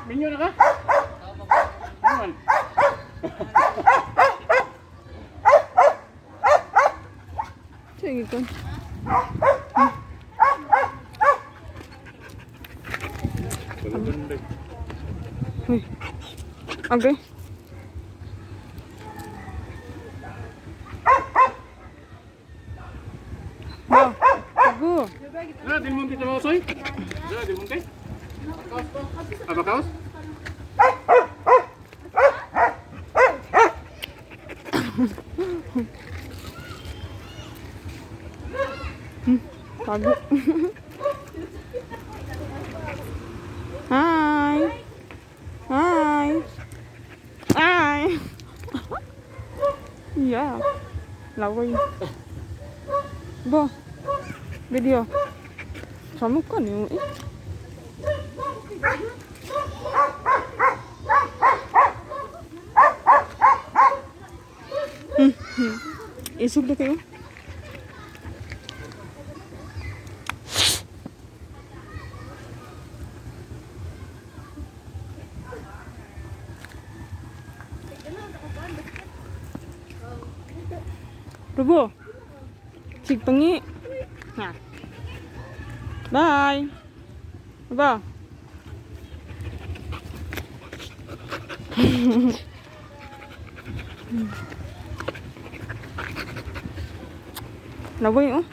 Minyo na ka? Naman. Sige ko. Uy. Okay. Wow. Tago. Di mo kita mau soy? Di mo te? Apa kaos? Tago. Hi. Hi. Hi. Yeah. Laway. Bo. Video. Sama kan yun eh. Isog na kayo. Robo. Sig pangi. Nah. Bye. Robo. Laway oh.